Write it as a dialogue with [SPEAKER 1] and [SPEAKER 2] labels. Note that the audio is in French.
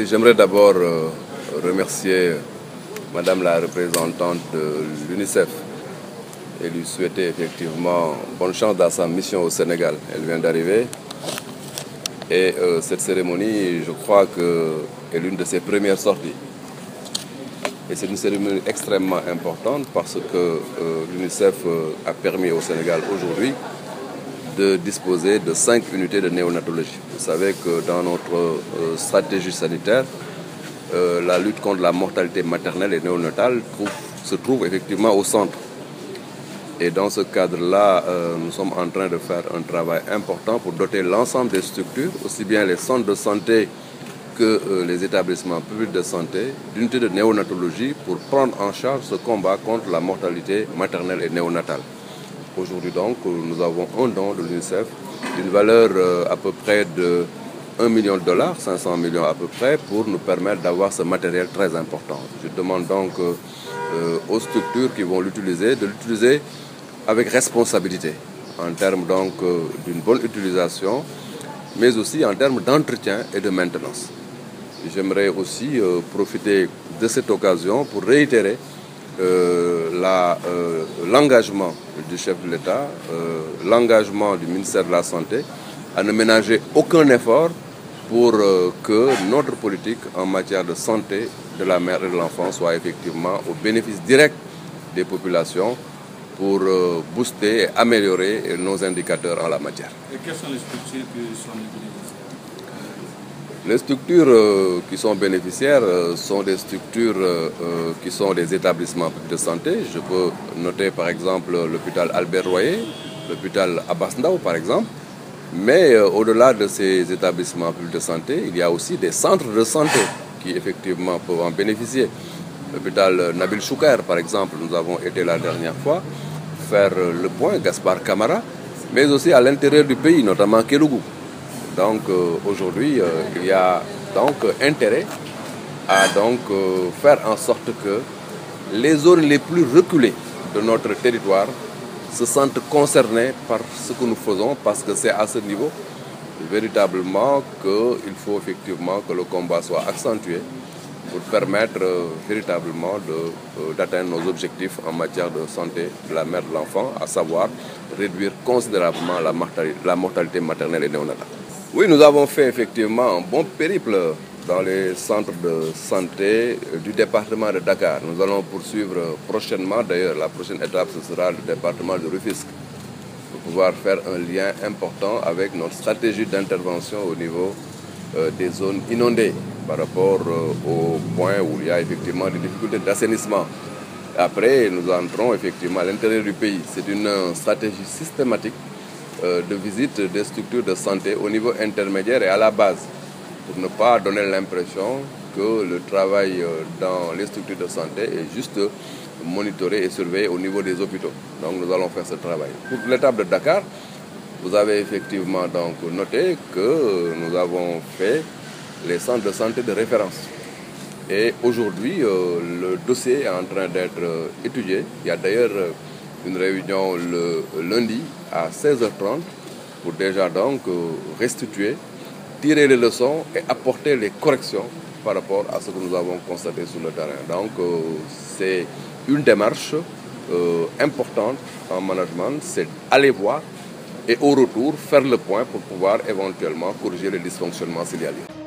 [SPEAKER 1] J'aimerais d'abord remercier Madame la représentante de l'UNICEF et lui souhaiter effectivement bonne chance dans sa mission au Sénégal. Elle vient d'arriver et cette cérémonie, je crois est l'une de ses premières sorties. Et c'est une cérémonie extrêmement importante parce que l'UNICEF a permis au Sénégal aujourd'hui de disposer de 5 unités de néonatologie. Vous savez que dans notre stratégie sanitaire, la lutte contre la mortalité maternelle et néonatale se trouve effectivement au centre. Et dans ce cadre-là, nous sommes en train de faire un travail important pour doter l'ensemble des structures, aussi bien les centres de santé que les établissements publics de santé, d'unités de néonatologie pour prendre en charge ce combat contre la mortalité maternelle et néonatale. Aujourd'hui donc, nous avons un don de l'UNICEF d'une valeur à peu près de $1 million, 500 millions à peu près, pour nous permettre d'avoir ce matériel très important. Je demande donc aux structures qui vont l'utiliser de l'utiliser avec responsabilité, en termes donc d'une bonne utilisation, mais aussi en termes d'entretien et de maintenance. J'aimerais aussi profiter de cette occasion pour réitérer l'engagement du chef de l'État, l'engagement du ministère de la Santé à ne ménager aucun effort pour que notre politique en matière de santé de la mère et de l'enfant soit effectivement au bénéfice direct des populations pour booster et améliorer nos indicateurs en la matière.
[SPEAKER 2] Et quelles sont les structures qui sont bénéficiaires?
[SPEAKER 1] Les structures qui sont bénéficiaires sont des structures qui sont des établissements publics de santé. Je peux noter par exemple l'hôpital Albert Royer, l'hôpital Abass Ndao par exemple. Mais au-delà de ces établissements publics de santé, il y a aussi des centres de santé qui effectivement peuvent en bénéficier. L'hôpital Nabil Choucair par exemple, nous avons été la dernière fois faire le point, Gaspard Camara, mais aussi à l'intérieur du pays, notamment Kédougou. Donc aujourd'hui, il y a donc intérêt à faire en sorte que les zones les plus reculées de notre territoire se sentent concernés par ce que nous faisons, parce que c'est à ce niveau véritablement qu'il faut effectivement que le combat soit accentué pour permettre véritablement d'atteindre nos objectifs en matière de santé de la mère et de l'enfant, à savoir réduire considérablement la mortalité maternelle et néonatale. Oui, nous avons fait effectivement un bon périple dans les centres de santé du département de Dakar. Nous allons poursuivre prochainement, d'ailleurs la prochaine étape ce sera le département de Rufisque, pour pouvoir faire un lien important avec notre stratégie d'intervention au niveau des zones inondées par rapport au point où il y a effectivement des difficultés d'assainissement. Après, nous entrons effectivement à l'intérieur du pays. C'est une stratégie systématique de visite des structures de santé au niveau intermédiaire et à la base, pour ne pas donner l'impression que le travail dans les structures de santé est juste monitoré et surveillé au niveau des hôpitaux. Donc nous allons faire ce travail. Pour l'étape de Dakar, vous avez effectivement donc noté que nous avons fait les centres de santé de référence. Et aujourd'hui, le dossier est en train d'être étudié. Il y a d'ailleurs une réunion le lundi à 16h30 pour déjà donc restituer, tirer les leçons et apporter les corrections par rapport à ce que nous avons constaté sur le terrain. Donc c'est une démarche importante en management, c'est aller voir et au retour faire le point pour pouvoir éventuellement corriger les dysfonctionnements s'il y a lieu.